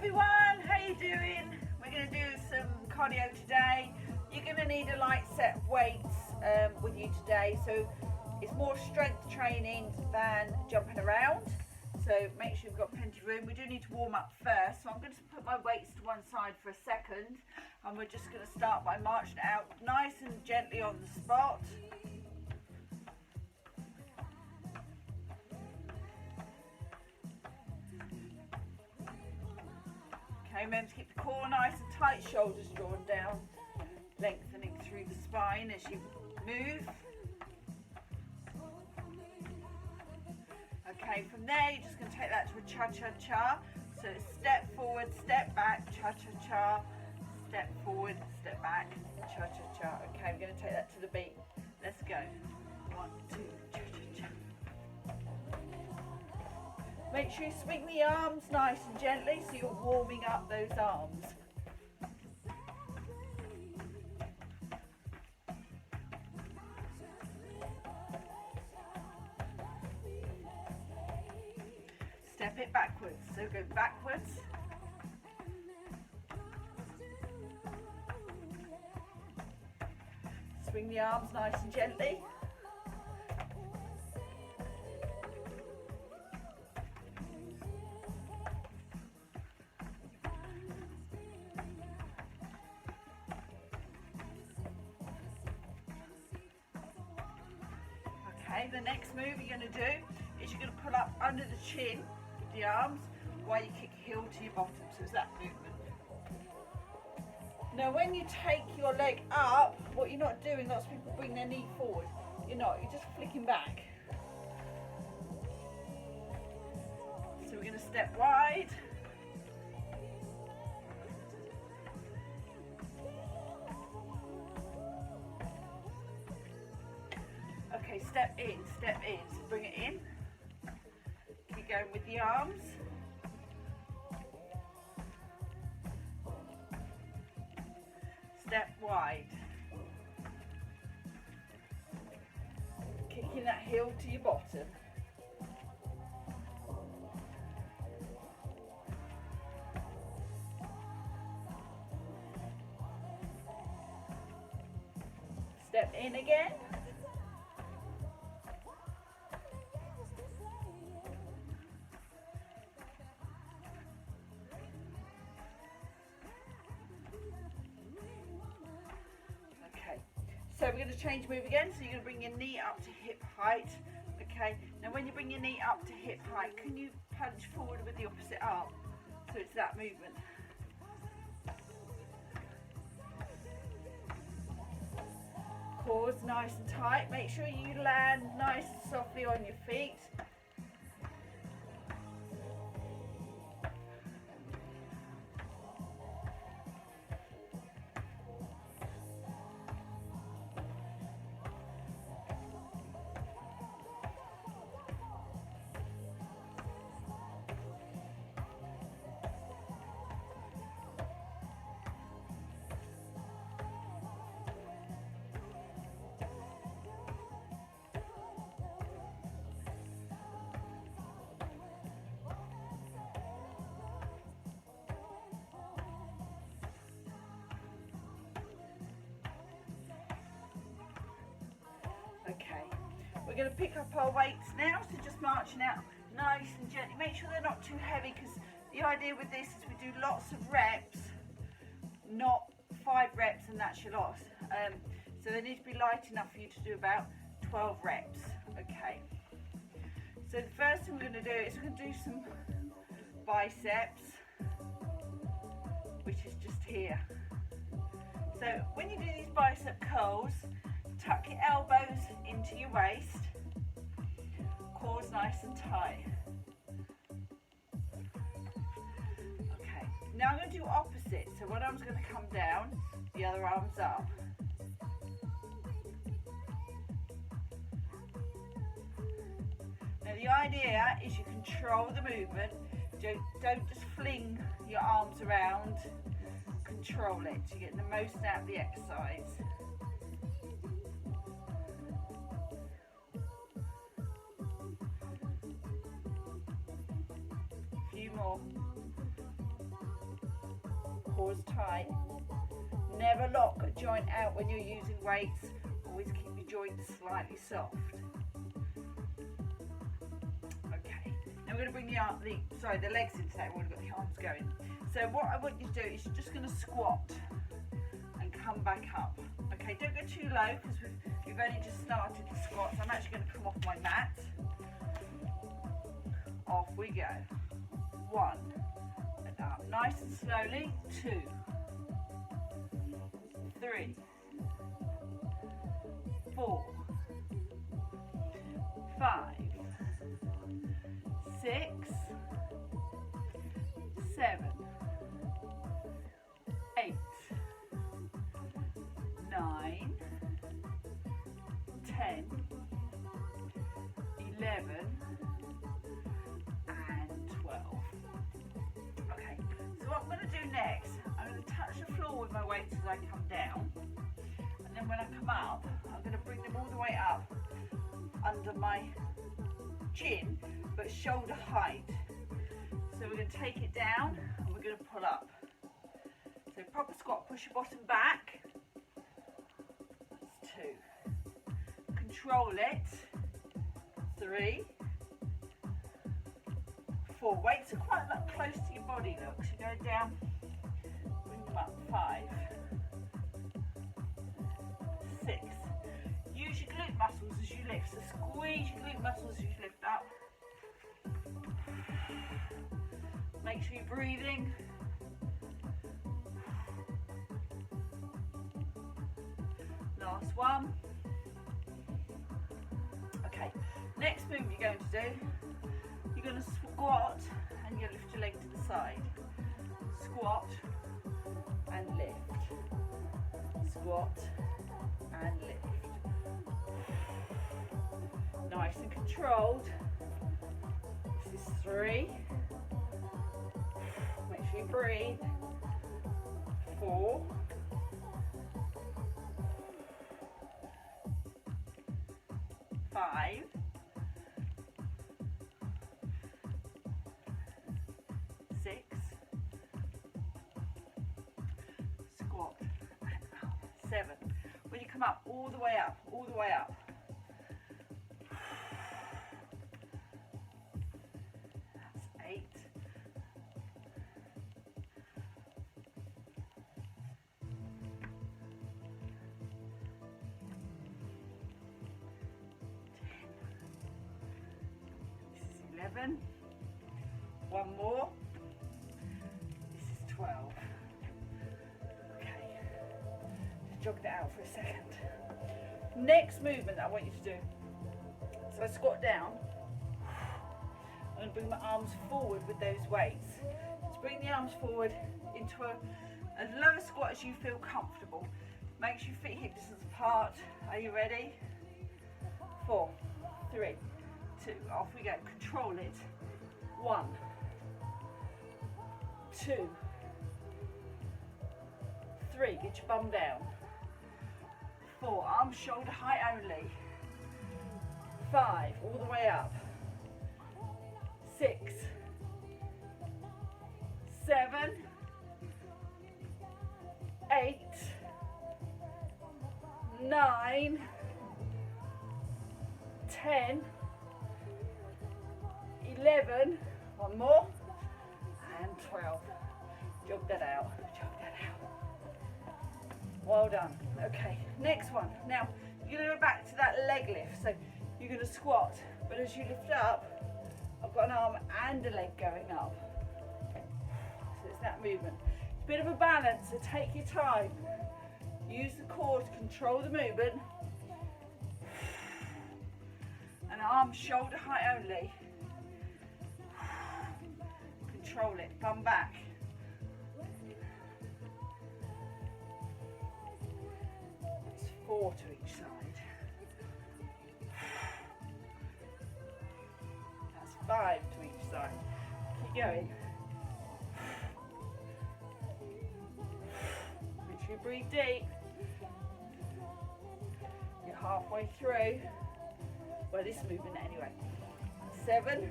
everyone, how you doing? We're going to do some cardio today. You're going to need a light set of weights with you today, so it's more strength training than jumping around, so make sure you've got plenty of room. We do need to warm up first, so I'm going to put my weights to one side for a second, and we're just going to start by marching out nice and gently on the spot. Okay, remember to keep the core nice and tight, shoulders drawn down, lengthening through the spine as you move. Okay, from there you're just going to take that to a cha-cha-cha. So step forward, step back, cha-cha-cha, step forward, step back, cha-cha-cha. Okay, we're going to take that to the beat. Let's go. 1, 2, cha-cha-cha. Make sure you swing the arms nice and gently so you're warming up those arms. Step it backwards, so go backwards. Swing the arms nice and gently. Okay, the next move you're going to do is you're going to pull up under the chin with the arms while you kick heel to your bottom, so it's that movement. Now when you take your leg up, what you're not doing, lots of people bring their knee forward. You're not, you're just flicking back. So we're going to step wide. Okay, step in, so bring it in. Keep going with the arms. Step wide. Kicking that heel to your bottom. Step in again. So we're going to change move again, so you're going to bring your knee up to hip height. Okay, now when you bring your knee up to hip height, can you punch forward with the opposite arm? So it's that movement. Core's nice and tight. Make sure you land nice and softly on your feet. Okay, we're going to pick up our weights now, so just marching out nice and gently. Make sure they're not too heavy, because the idea with this is we do lots of reps, not 5 reps and that's your loss. So they need to be light enough for you to do about 12 reps. Okay, so the first thing we're going to do is we're going to do some biceps, which is just here. So when you do these bicep curls, tuck your elbows into your waist, core's nice and tight. Okay, now I'm going to do opposite, so one arm's going to come down, the other arm's up. Now the idea is you control the movement, don't just fling your arms around, control it, so you're getting the most out of the exercise. A few more. core is tight. Never lock a joint out when you're using weights. Always keep your joints slightly soft. Okay, now we're going to bring the legs in today. We've already got the arms going. So what I want you to do is you're just going to squat and come back up. Okay, don't go too low because we've only just started the squats. I'm actually going to come off my mat. Off we go. 1 and up, nice and slowly. 2, 3, 4, 5, 6, 7, 8, 9, 10, 11, and 12. Okay, so what I'm going to do next, I'm going to touch the floor with my weights as I come down, and then when I come up, I'm going to bring them all the way up under my chin, but shoulder height. So we're going to take it down and we're going to pull up. So proper squat, push your bottom back. That's 2. Control it. 3, 4. Weights are quite close to your body, look. So go down, bring them up. 5, 6. Use your glute muscles as you lift. So squeeze your glute muscles as you lift up. Make sure you're breathing. Last one. Okay, next move you're going to do, you're going to squat and you lift your leg to the side. Squat and lift. Squat and lift. Nice and controlled. This is 3. Make sure you breathe. 4. 5. 6. Squat and up. 7. When you come up, all the way up, all the way up. That's 8. 11. One more. This is 12. Okay. Just jog that out for a second. Next movement I want you to do. So I squat down. I'm going to bring my arms forward with those weights. Just bring the arms forward into as low a squat as you feel comfortable. Make sure your feet hip distance apart. Are you ready? 4, 3, 2, off we go. Control it. 1, 2, 3, get your bum down. 4, arms shoulder height only. 5, all the way up. 6, 7, 8, 9, 10, 11, one more, and 12. Jog that out, jog that out. Well done. Okay, next one. Now, you're going to go back to that leg lift. So you're going to squat, but as you lift up, I've got an arm and a leg going up. So it's that movement. It's a bit of a balance, so take your time. Use the core to control the movement. And arm shoulder height only. Control it, come back. It's 4 to each side. That's 5 to each side. Keep going. Make sure you breathe deep. You're halfway through. Well, this movement anyway. 7. 8.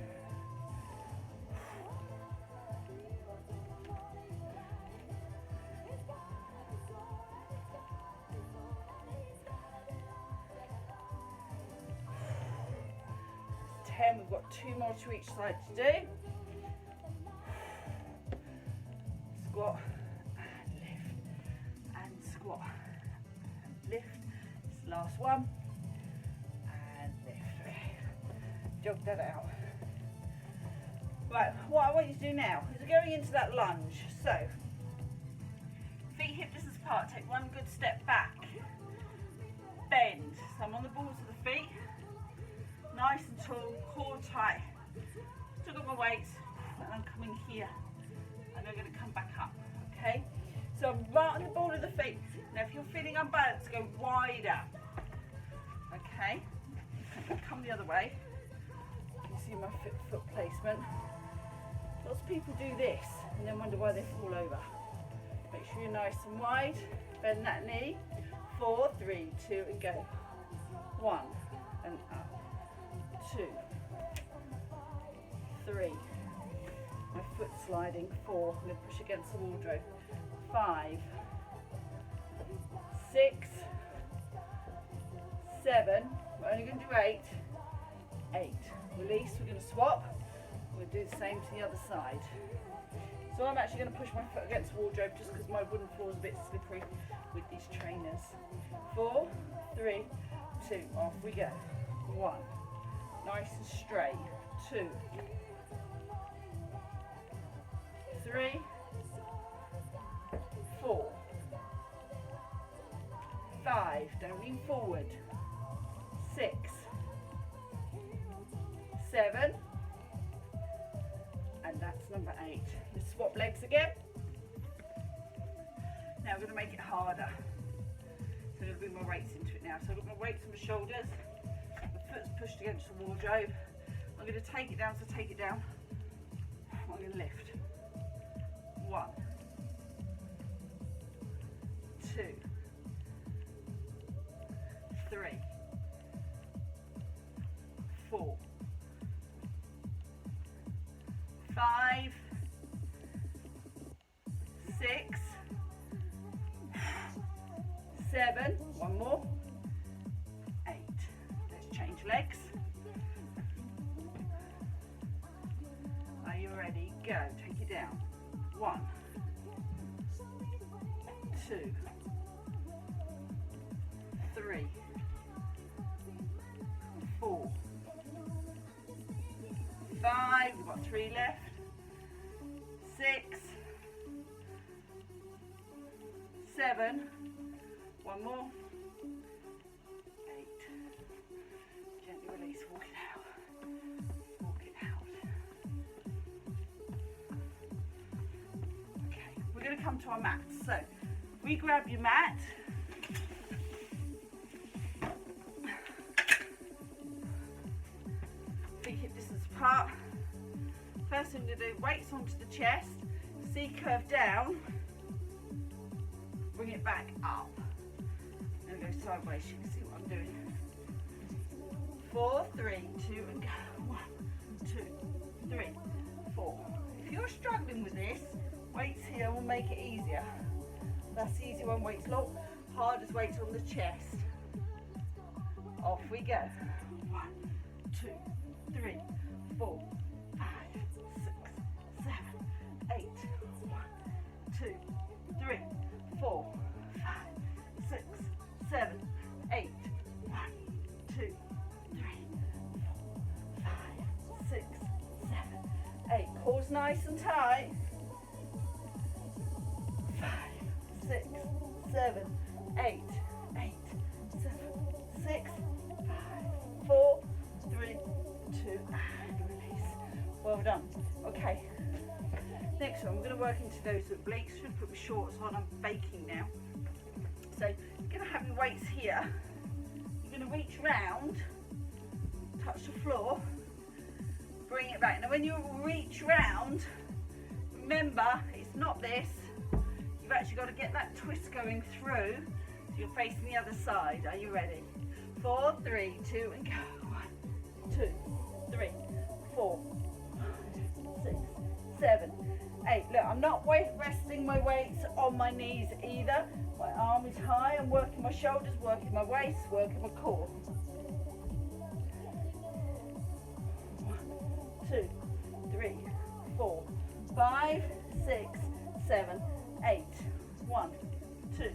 again. We've got 2 more to each side to do. Squat and lift and squat and lift. It's the last one and lift. Okay, jog that out. Right, what I want you to do now is we're going into that lunge. So, feet hip distance apart, take 1 good step back. Bend, so I'm on the balls of the feet, nice and tall, core tight. Still got my weights, and I'm coming here, and I'm going to come back up, okay? So I'm right on the ball of the feet. Now if you're feeling unbalanced, go wider, okay? Come the other way. You can see my foot placement. Lots of people do this and then wonder why they fall over. Make sure you're nice and wide. Bend that knee. 4, 3, 2, and go. 1 and up. 2, 3. My foot sliding. 4. I'm going to push against the wardrobe. 5, 6, 7. We're only going to do 8. 8. Release. We're going to swap. We're going to do the same to the other side. So I'm actually going to push my foot against the wardrobe just because my wooden floor is a bit slippery with these trainers. 4, 3, 2, off we go. 1, nice and straight. 2, 3, 4, 5, don't lean forward. 6, 7, and that's number 8. Let's swap legs again. Now we're going to make it harder. So I'm going to bring my weights into it now. So I've got my weights on my shoulders, my foot's pushed against the wardrobe. I'm going to take it down, so take it down. I'm going to lift. 1, 2, 3, 4, 5, 6, 7, one more, 8. Let's change legs. Are you ready? Go. Take it down. 1, 2, 3, 4, 5. We've got 3 left. 6, 7. One more. 8. Gently release. Walk it out. Walk it out. Okay, we're going to come to our mats. So, we grab your mat. Feet hip distance apart. First thing to do, weights onto the chest. C curve down. Bring it back up. And go sideways, you can see what I'm doing. 4, 3, 2, and go. 1, 2, 3, 4. If you're struggling with this, weights here will make it easier. That's the easy one, weights low. Hardest weights on the chest. Off we go. 1, 2, 3, 4, 5, 6, 7, 8. 1, 2, 3, 4, 5, 6, 7, 8. 1, 2, 3, 4, 5, 6, 7, 8. Pause nice and tight. 5, 6, 7, 8. 8, 7, 6, 5, 4, 3, 2, and release. Well done. Okay. Next one, I'm going to work into those obliques. Should put my shorts on. I'm baking now. So you're going to have your weights here. You're going to reach round, touch the floor, bring it back. Now when you reach round, remember it's not this. You've actually got to get that twist going through. So you're facing the other side. Are you ready? 4, 3, 2, and go. 1, 2, 3, 4, 5, 6, 7, 8. Look, I'm not resting my weights on my knees either. My arm is high. I'm working my shoulders, working my waist, working my core. 1, 5, 6, 7, 8. 1, 2,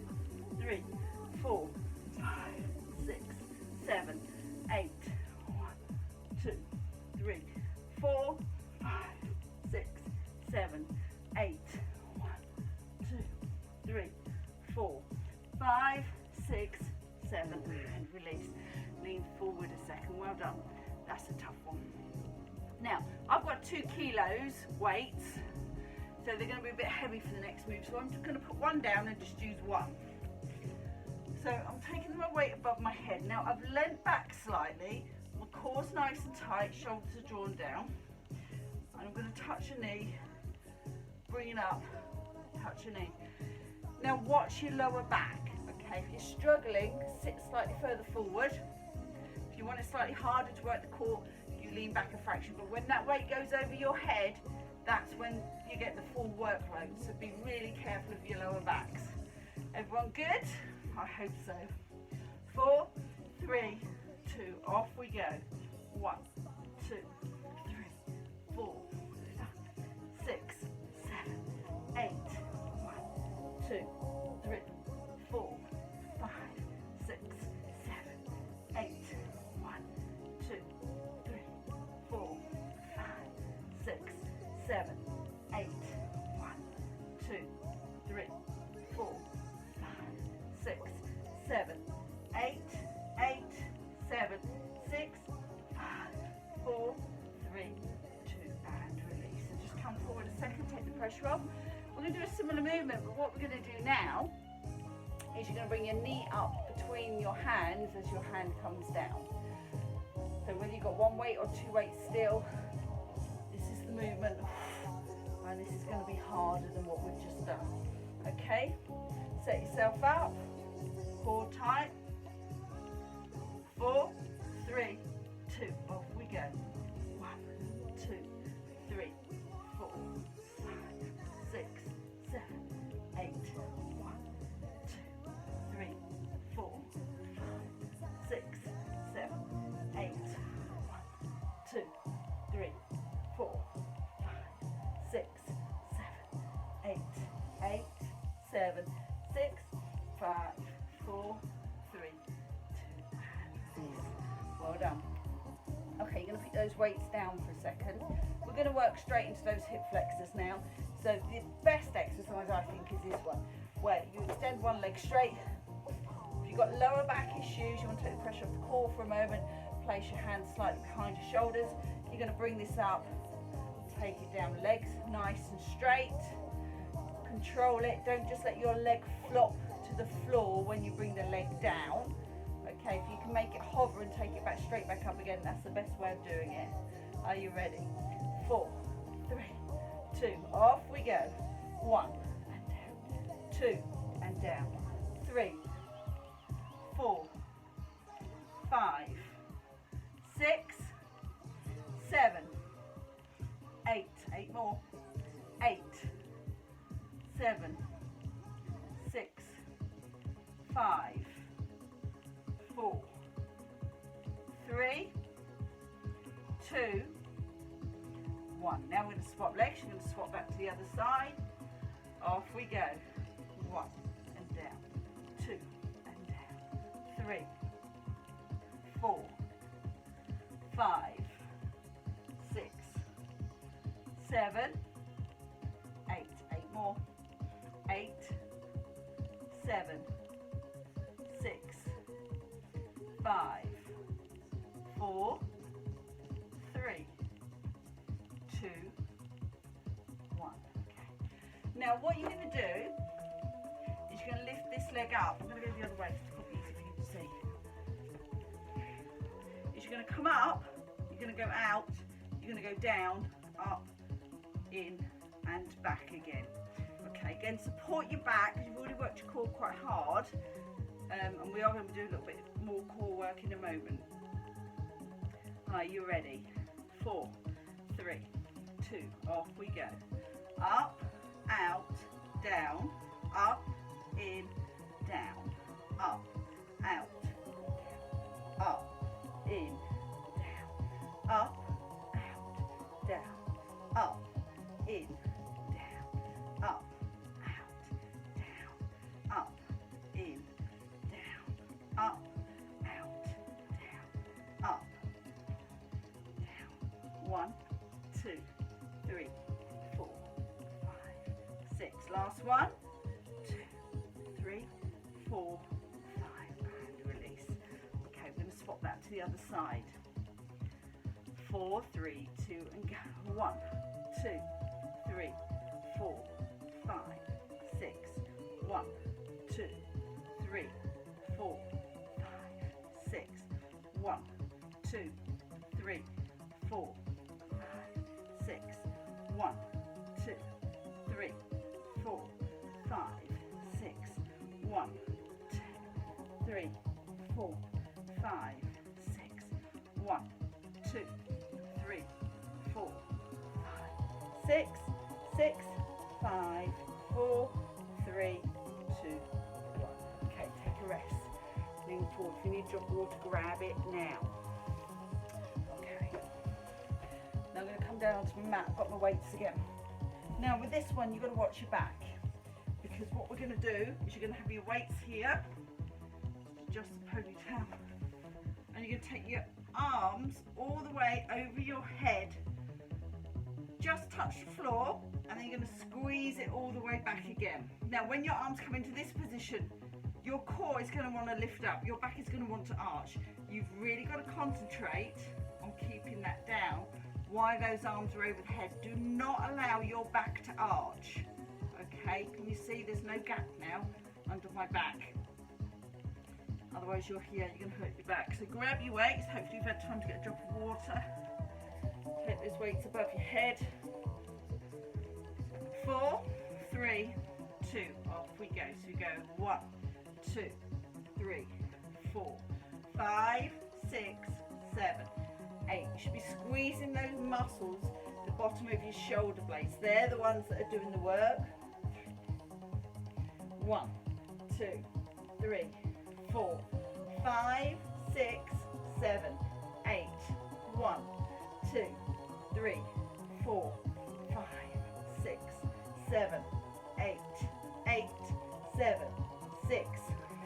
3, 4, 5, 6, 7, 8. 1, 2, 3, 4, 5, 6, 7, 8. 1, 2, 3, 4, 5, 6, 7, and release. Lean forward a second. Well done. That's a tough one. Now, I've got 2 kilos weights, so they're going to be a bit heavy for the next move. So I'm just going to put one down and just use one. So I'm taking my weight above my head. Now I've leant back slightly. My core's nice and tight, shoulders are drawn down. And I'm going to touch a knee, bring it up, touch a knee. Now watch your lower back. Okay, if you're struggling, sit slightly further forward. If you want it slightly harder to work the core, you lean back a fraction. But when that weight goes over your head, that's when you get the full workload. So be really careful of your lower backs. Everyone good? I hope so. 4, 3, 2, off we go. 1, 2, 3, 4, 5, 6, 7, 8. 1, 2, 3, 4, 5, 6, 7, 8. 1, 2, 3, 4, 5, 6, 7, 8. 1, 2, 3, 4, 5, 6, 7, 8. 8, 7, 6, 5, 4, 3, 2, and release. And just come forward a second, take the pressure off. We're going to do a similar movement, but what we're going to do now is you're going to bring your knee up between your hands as your hand comes down. So whether you've got one weight or 2 weights still, this is the movement, and this is going to be harder than what we've just done. Okay, set yourself up, core tight. 4, 3, 2, off we go. 1, 2, 3, 4, 5, 6, 7, 8. 1, 2, 3, 4, 5, 6, 7, 8. 1, 2, 3, 4, 5, 6, 7, 8. 8, 7, 6, 5, 4, 3, 2. Well done. Okay, you're going to put those weights down for a second. We're going to work straight into those hip flexors now. So the best exercise I think is this one, where you extend one leg straight. If you've got lower back issues, you want to take the pressure off the core for a moment, place your hands slightly behind your shoulders. You're going to bring this up, take it down, legs nice and straight. Control it, don't just let your leg flop to the floor when you bring the leg down. Okay, if you can make it hover and take it back straight back up again, that's the best way of doing it. Are you ready? 4, 3, 2, off we go. 1 and down, 2 and down, 3, 4, 5, 6, 7, 8. 8 more. 8, 7, 6, 5, 4, 3, 2, 1. Now we're going to swap legs. You're going to swap back to the other side. Off we go. 1 and down, 2 and down, 3, 4, 5, 6, 7, 8. 8 more. 8, 7, 6, 5, 4, 3, 2, 1. Okay. Now what you're going to do is you're going to lift this leg up. I'm going to go the other way so it's probably easier for you to see. Is you're going to come up, you're going to go out, you're going to go down, up, in and back again. Okay, again support your back because you've already worked your core quite hard. And we are going to do a little bit more core work in a moment. Are you ready? 4, 3, 2, off we go. Up, out, down, up, in, down, up, out, up, in, down, up, out, down, up, in, Last one. 2, 3, 4, 5, and release. Okay, we're going to swap that to the other side. 4, 3, 2, and go. 1, 2, 3, 4, 5, 6. 1, 2, 3, 4, 5, 6. 1, 2, 3, 4, 5, 6. 1, 2, 3, 4, 5, 6. 1, 2, 3, 4, 5, 6. 1, 2, 3, 4, 5, 6. 6, 5, 4, 3, 2, 1. Okay, take a rest. Lean forward. If you need a drop of water, grab it now. Okay. Now I'm going to come down to my mat. I've got my weights again. Now with this one, you've got to watch your back, because what we're going to do is you're going to have your weights here, just the ponytail, and you're going to take your arms all the way over your head, just touch the floor, and then you're going to squeeze it all the way back again. Now when your arms come into this position, your core is going to want to lift up, your back is going to want to arch. You've really got to concentrate on keeping that down while those arms are over the head. Do not allow your back to arch. Okay, can you see there's no gap now under my back? Otherwise you're here, you're going to hurt your back. So grab your weights. Hopefully you've had time to get a drop of water. Take those weights above your head. 4, 3, 2. Off we go. So we go 1, 2, 3, 4, 5, 6, 7, 8. You should be squeezing those muscles, the bottom of your shoulder blades. They're the ones that are doing the work. 1, 2, 3, 4, 5, 6, 7, 8. 1, 2, 3, 4, 5, 6, 7, 8. 8, 7, 6,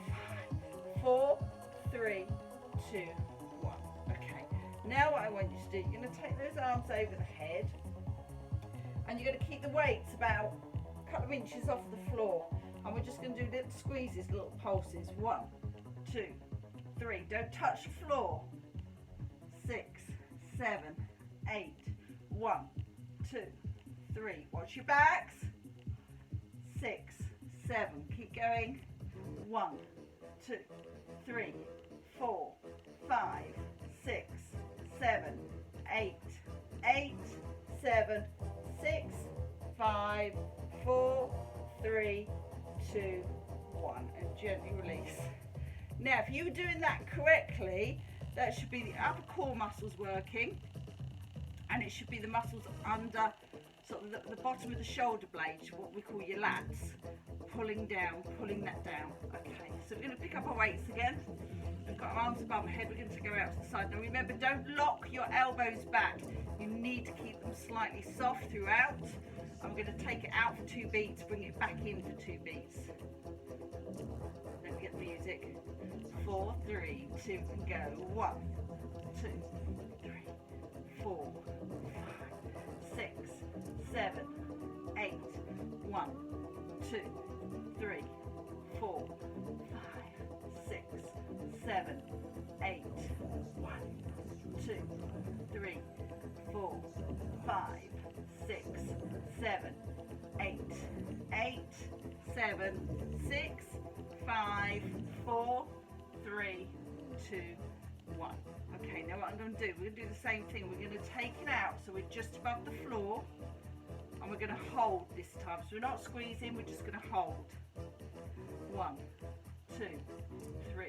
5, 4, 3, 2, 1. Okay. Now what I want you to do, you're going to take those arms over the head, and you're going to keep the weights about a couple of inches off the floor. And we're just going to do little squeezes, little pulses. 1, 2, 3. Don't touch the floor. 6, 7, 8. 1, 2, 3. Watch your backs. 6, 7. Keep going. 1, 2, 3, 4, 5, 6, 7, 8. 8, 7, 6, 5, 4, 3, 2, 1, and gently release. Now if you were doing that correctly, that should be the upper core muscles working, and it should be the muscles under sort of the bottom of the shoulder blades, what we call your lats, pulling that down. Okay, so we're going to pick up our weights again. We've got our arms above our head. We're going to go out to the side. Now remember, don't lock your elbows back. You need to keep them slightly soft throughout. I'm going to take it out for 2 beats, bring it back in for 2 beats. Let me get the music. 4, 3, 2, and go. 1, 2, 3, 4, 5, 6, 7, 8. 1, 2, 3, 4, 5, 6, 7, 8. 1, 2, 3, 4, 5, 6, 7, 8. 8, 7, 6, 5, 4, 3, 2, 1. Okay, now what I'm going to do, we're going to do the same thing. We're going to take it out so we're just above the floor, and we're going to hold this time. So we're not squeezing, we're just going to hold. 1, 2, 3,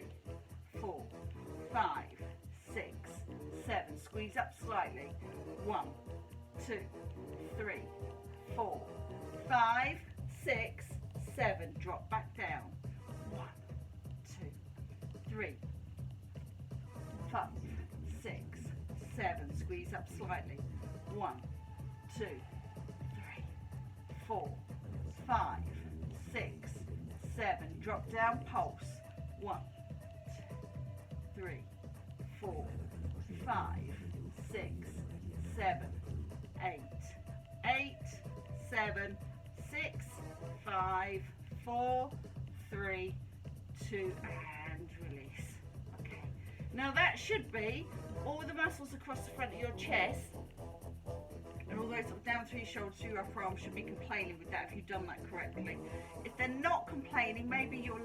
4, 5, 6, 7. Squeeze up slightly. 1, 2, 3, 4, 5, 6, 7. Drop back down. 1, 2, 3, 5, 6, 7. Squeeze up slightly. 1, 2, 3, 4, 5, 6, 7. Drop down, pulse. 1, 2, 3, 4, 5, 6, 7, 8. 8, 7, 6, 5, 4, 3, 2, and release. Okay. Now that should be all the muscles across the front of your chest and all those down through your shoulders, through your upper arms should be complaining with that if you've done that correctly. If they're not complaining, maybe your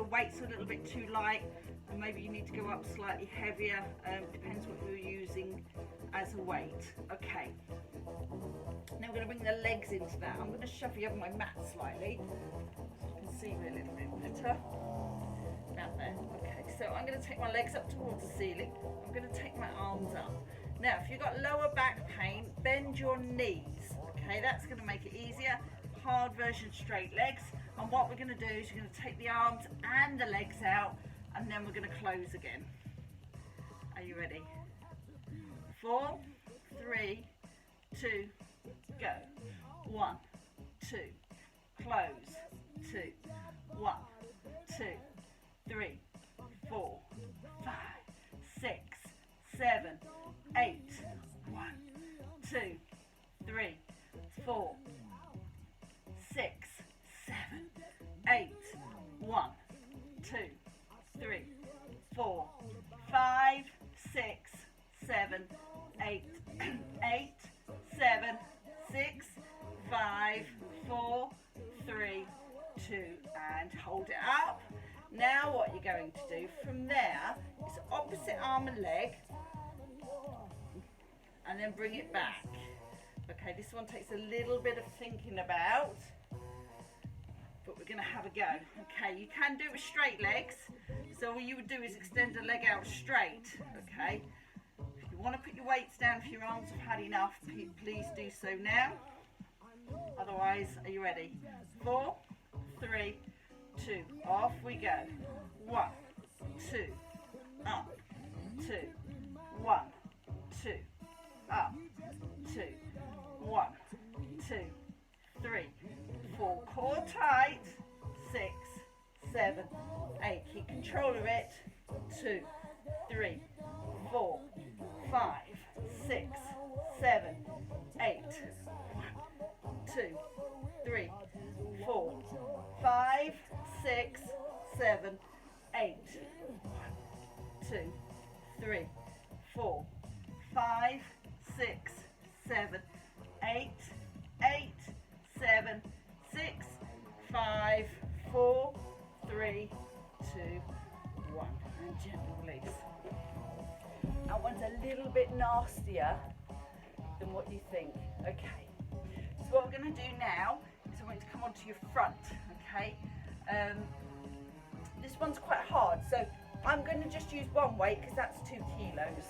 weight's a little bit too light, and maybe you need to go up slightly heavier. Depends what you're using as a weight. Okay. Now we're going to bring the legs into that. I'm going to shuffle over my mat slightly so you can see me a little bit better. About there. Okay, so I'm going to take my legs up towards the ceiling. I'm going to take my arms up. Now, if you've got lower back pain, bend your knees. Okay, that's going to make it easier. Hard version, straight legs. And what we're going to do is you're going to take the arms and the legs out, and then we're going to close again. Are you ready? 4, 3, 2, go. 1, 2, close. 2, 1, 2, 3, 4, 5, 6, 7, 8. 1, 2, 3, 4, 6, 7, 8. 1, 2, 3, 4, 5, 6, 7, 8. 8, 7, 6, 5, 4, 3, 2, and hold it up. Now what you're going to do from there is opposite arm and leg, and then bring it back. Okay, this one takes a little bit of thinking about, but we're going to have a go. Okay, you can do it with straight legs. So what you would do is extend the leg out straight. Okay, if you want to put your weights down, if your arms have had enough, please do so now. Otherwise, are you ready? 4, 3, 2, off we go. 1, 2, up, 2, 1, 2, up, 2, 1, 2, 3, 4, core tight, 6, 7, 8, keep control of it, 2, 3, 4, 5, 6, 7, 8, 1, 2, 3, 4, 5, 6, 7, 8, 1, 2, 3, 4, 5, 6, 7, 8, 8, 7, 6, 5, 4, 3, 2, 1, and gentle release. That one's a little bit nastier than what you think. Okay, so what we're going to do now is I'm going to come onto your front. Okay, this one's quite hard, so I'm going to just use one weight because that's 2 kilos.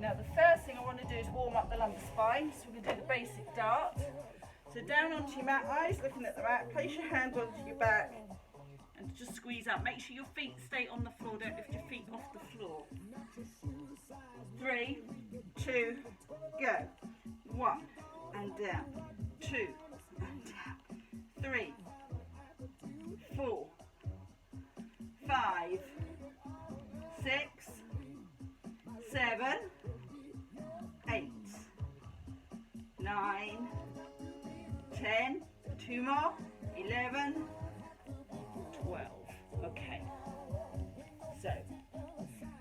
Now the first thing I want to do is warm up the lumbar spine, so we're going to do the basic dart. So down onto your mat, eyes looking at the mat, place your hands onto your back and just squeeze up. Make sure your feet stay on the floor, don't lift your feet off the floor. 3, 2, go. 1 and down, 2 and down, 3, 4, 5, 6, 7, 8, 9, 10, 2 more, 11, 12. Okay, so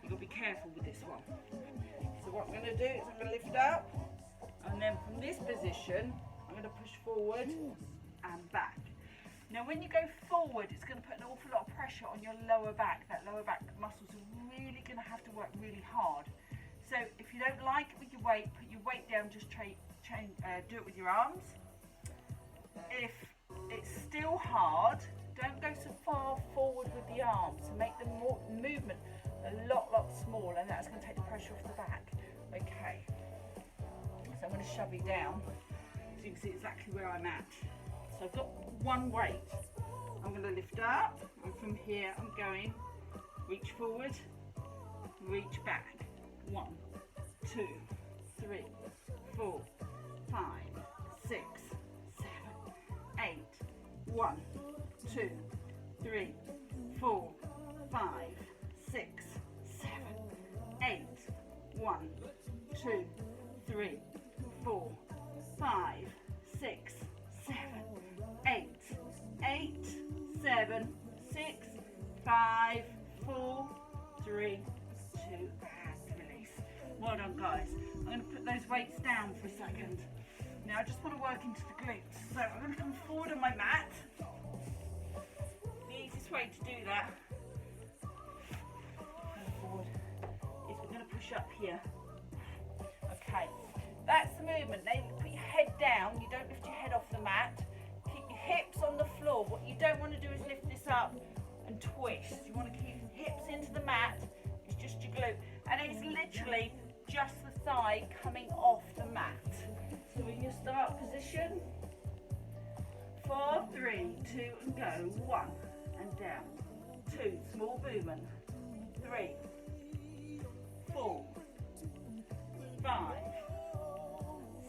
you've got to be careful with this one. So what I'm going to do is I'm going to lift up, and then from this position I'm going to push forward and back. Now when you go forward, it's going to put an awful lot of pressure on your lower back. That lower back muscles are really going to have to work really hard. So if you don't like it with your weight, put your weight down, just do it with your arms. If it's still hard, don't go so far forward with the arms. Make the movement a lot smaller, and that's going to take the pressure off the back. Okay, so I'm going to shove you down so you can see exactly where I'm at. So I've got one weight. I'm going to lift up, and from here I'm going reach forward, reach back. 1, 2, 3, 4, 5, 6, 7, 8. 1, 2, 3, 4, 5, 6, 7, 8. 1, 2, 3, 4, 5, 6, 7, 7, 6, 5, 4, 3, 2, and release. Well done, guys. I'm going to put those weights down for a second. Now I just want to work into the glutes. So I'm going to come forward on my mat. The easiest way to do that, come forward, is we're going to push up here. Okay, that's the movement. Now you put your head down. You don't lift your head off the mat. Keep your hips on the floor. What you don't want to do is lift this up and twist. You want to keep your hips into the mat. It's just your glute. And it's literally just the thigh coming off the mat. So in your start position, 4, 3, 2 and go. 1 and down. 2, small movement. 3, 4, 5,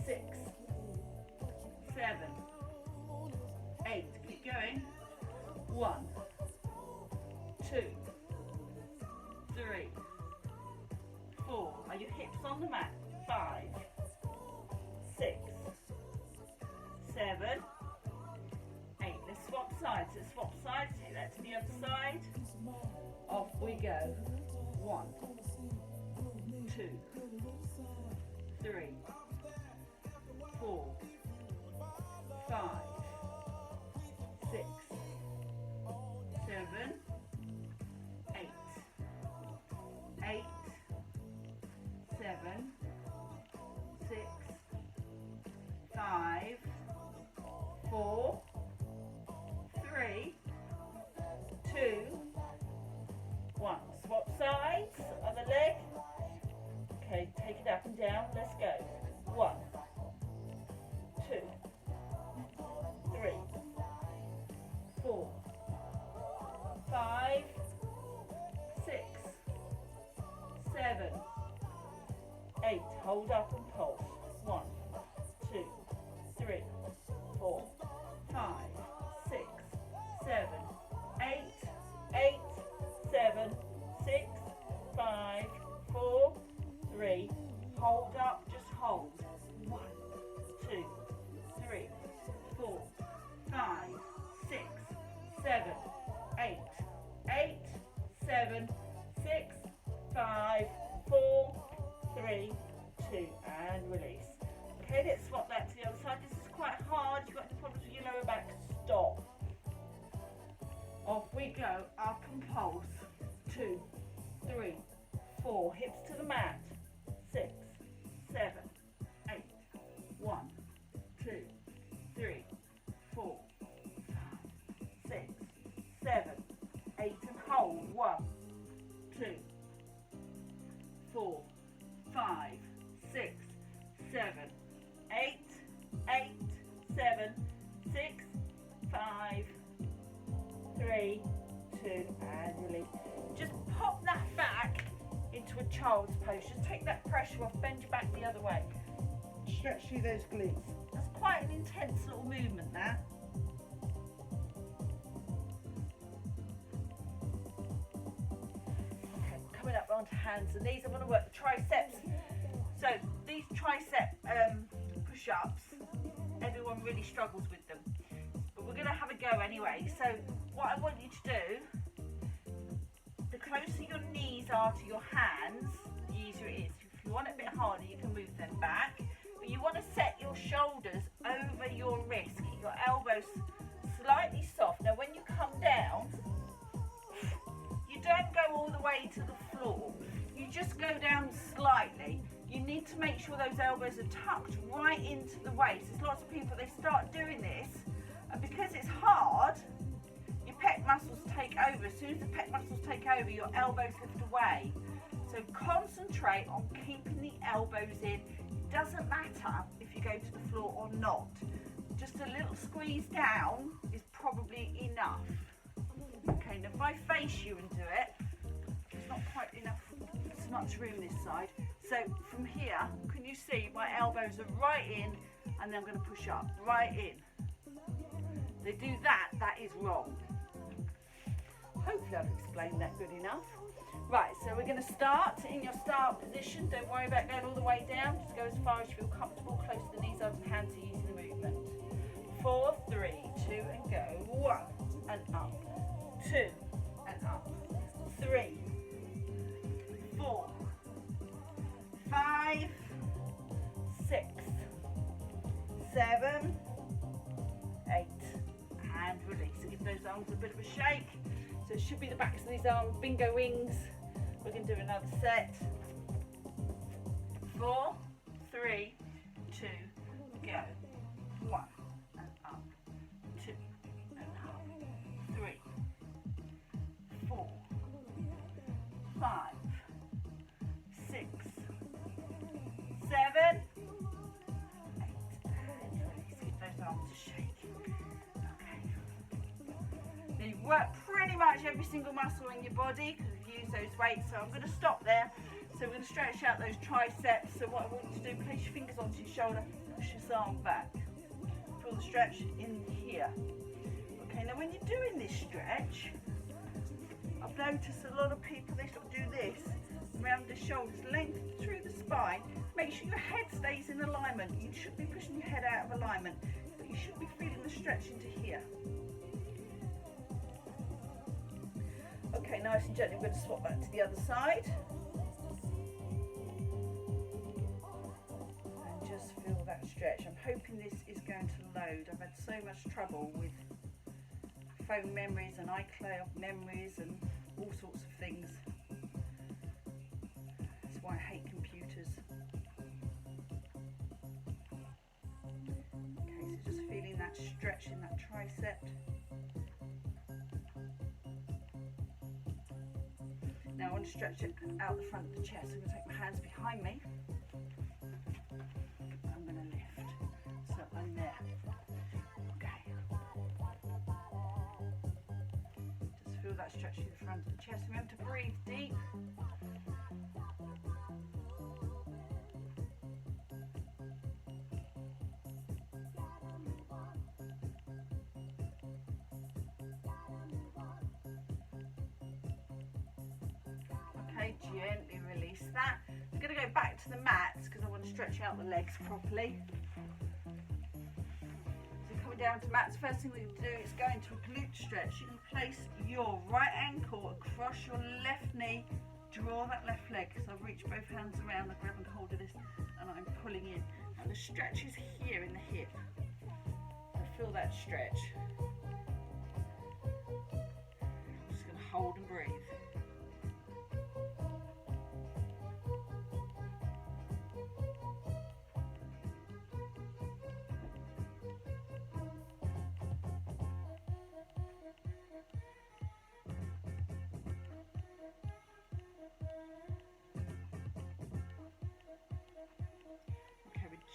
6, 7, 8. Keep going. 1, 2, 3, 4. Are your hips on the mat? 5, 6, 7, 8. Let's swap sides. Let's swap sides. Take that to the other side. Off we go. 1, 2, 3, 4, 5, 6, 7, 8. 8, 7, 6, 5, 4, 3, 2, 1. Swap sides, other leg. Okay, take it up and down. Let's go. 1, 2, 3, 4, 5, 6, 7, 8. Hold up and pulse. 1, 2, 3, 4, 5, 6, 7, 8, 8, 7, 6, 5, 4, 3. Hold up, just hold. 1, 2, 3, 4, 5, 6, 7, 8, 8, 7, 6, 5, 4, 3, 2, and release. Okay, let's swap that to the other side. This is quite hard. You've got the problems with your lower back. Stop. Off we go. Up and pulse. 2, 3, 4. Hips to the mat. 6, 7, 8. 1, 2, 3, 4, 5, 6, 7, 8, and hold. 1, 2, 4, 5, 6, 7, 8, 8, 7, 6, 5, 3, 2, and release. Just pop that back into a child's pose. Just take that pressure off, bend your back the other way. Stretch through those glutes. That's quite an intense little movement there. Okay, coming up onto hands and knees. I want to work the triceps. So these tricep push-ups, everyone really struggles with them. But we're going to have a go anyway. So what I want you to do, the closer your knees are to your hands, the easier it is. If you want it a bit harder, you can move them back. But you want to set your shoulders over your wrists. Keep your elbows slightly soft. Now when you come down, you don't go all the way to the floor. You just go down slightly. You need to make sure those elbows are tucked right into the waist. There's lots of people, they start doing this, and because it's hard, your pec muscles take over. As soon as the pec muscles take over, your elbows lift away. So concentrate on keeping the elbows in. It doesn't matter if you go to the floor or not. Just a little squeeze down is probably enough. Okay, now if I face you and do it, there's not quite enough, so much room this side. So from here, can you see my elbows are right in, and then I'm going to push up, right in. They do that, that is wrong. Hopefully I've explained that good enough. Right, so we're going to start in your start position. Don't worry about going all the way down. Just go as far as you feel comfortable, close to the knees, arms and hands, using the movement. 4, 3, 2, and go. 1, and up, 2 and up, 3, 4, 5, 6, 7, 8, and release. Give those arms a bit of a shake. So it should be the backs of these arms, bingo wings. We're going to do another set. 4, 3, 2, go. 1 and up, 2 and up, 3, 4, 5, 6, 7, 8, and release. Give those arms a shake. Now you've worked pretty much every single muscle in your body because you've used those weights, so I'm going to stop there. So we're going to stretch out those triceps. So what I want you to do, place your fingers onto your shoulder, push your arm back. Feel the stretch in here. Okay, now when you're doing this stretch, I've noticed a lot of people, they sort of do this around the shoulders, length through the spine. Make sure your head stays in alignment. You shouldn't be pushing your head out of alignment, but you should be feeling the stretch into here. Okay, nice and gently, we're going to swap back to the other side. And just feel that stretch. I'm hoping this is going to load. I've had so much trouble with phone memories and iCloud memories and all sorts of things. That's why I hate computers. Okay, so just feeling that stretch in that tricep. Now I want to stretch it out the front of the chest. I'm going to take my hands behind me. I'm going to lift. So I'm there. Okay. Just feel that stretch through the front of the chest. Remember to breathe deep. Gently release that. I'm going to go back to the mats because I want to stretch out the legs properly. So coming down to mats, first thing we're going to do is go into a glute stretch. You can place your right ankle across your left knee, draw that left leg. So I've reached both hands around, I grab and hold of this and I'm pulling in. And the stretch is here in the hip. So feel that stretch. I'm just going to hold and breathe.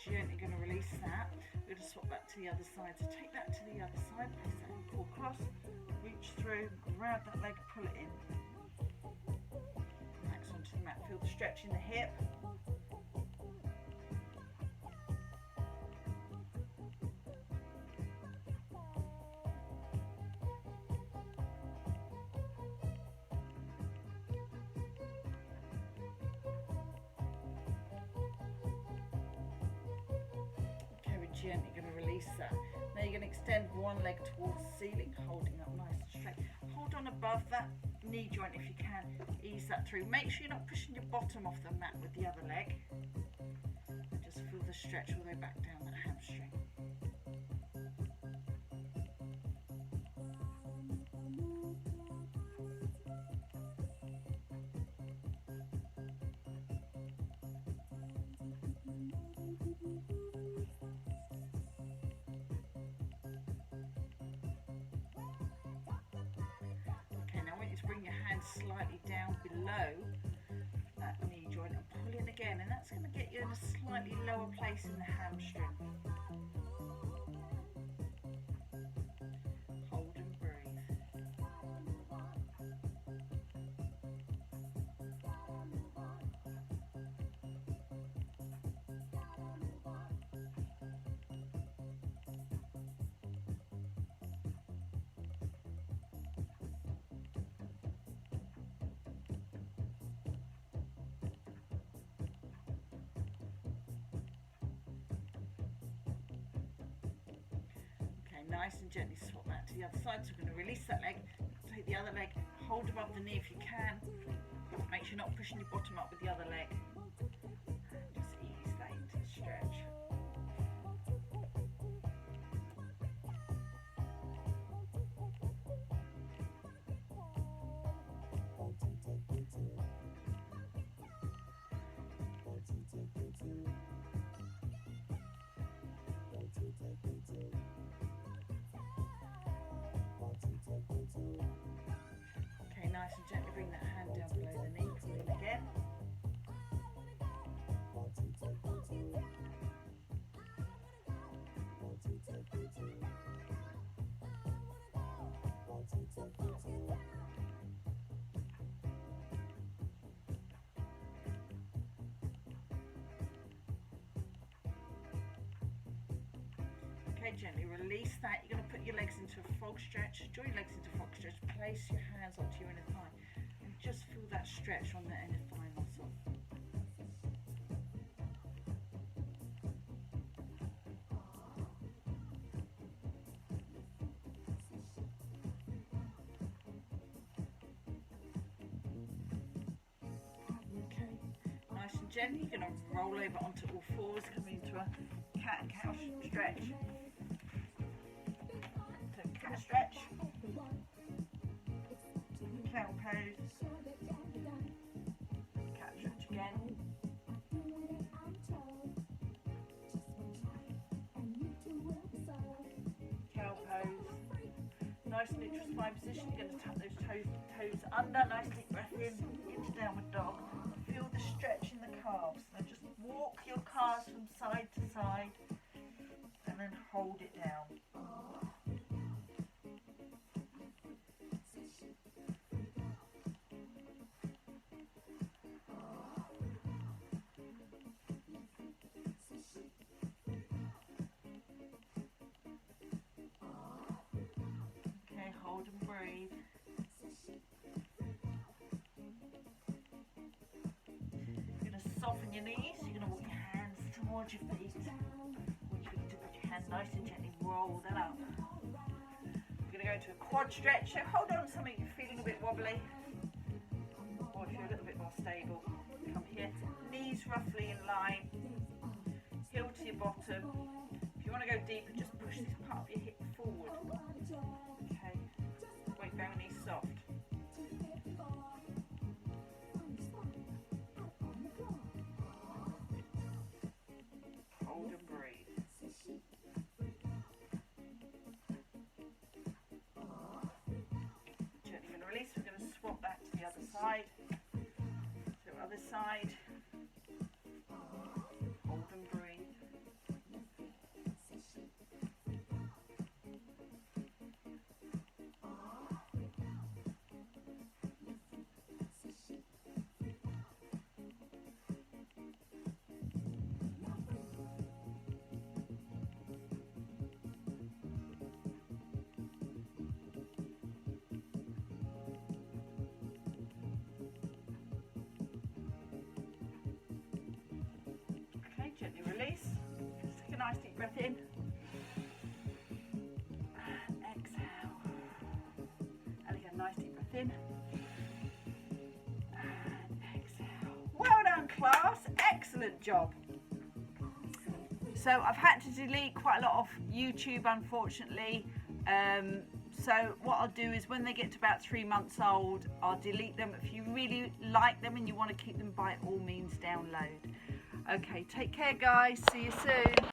Gently going to release that. We're going to swap that to the other side. So take that to the other side, place that ankle across, reach through, grab that leg, pull it in. Relax onto the mat. Feel the stretch in the hip. Gently going to release that. Now you're going to extend one leg towards the ceiling, holding up nice and straight. Hold on above that knee joint if you can. Ease that through. Make sure you're not pushing your bottom off the mat with the other leg. And just feel the stretch all the way back down that hamstring. Bring your hands slightly down below that knee joint and pull in again, and that's going to get you in a slightly lower place in the hamstring. Hold and breathe. Nice and gently swap that to the other side. So we're going to release that leg, Pick the other leg, hold above the knee if you can. Make sure you're not pushing your bottom up with the other leg. And just ease that into the stretch. Okay, nice and gently bring that hand down below the knee, pull in again. Okay, gently release that. You're going to put your legs into a frog stretch. Draw your legs into a frog stretch. Place your hands onto your inner thigh and just feel that stretch on the inner thigh muscle. Okay, nice and gently. You're going to roll over onto all fours, coming into a cat and cow stretch. So cat stretch, cow pose, cat stretch again, cow pose. Nice neutral spine position. You're going to tuck those toes under. Nice deep breath in into downward dog. Feel the stretch in the calves. Now just walk your calves from side to side and then hold it down. Okay, hold and breathe. You're going to soften your knees. You're going to walk your hands towards your feet. Want you to put your hand nice and gently roll that up. We're going to go into a quad stretch. So hold on to something you're feeling a bit wobbly. Or if you're a little bit more stable, come here. Knees roughly in line. Heel to your bottom. If you want to go deeper, just push this part of your hip forward. Okay. Weight bearing knees soft. Hold and breathe. Gently going to release. We're going to swap back to the other side. So other side. Hold and breathe. Gently release. Just take a nice deep breath in. And exhale. And again, nice deep breath in. And exhale. Well done, class. Excellent job. So I've had to delete quite a lot of YouTube, unfortunately. So what I'll do is when they get to about 3 months old, I'll delete them. If you really like them and you want to keep them, by all means download. Okay, take care guys, see you soon.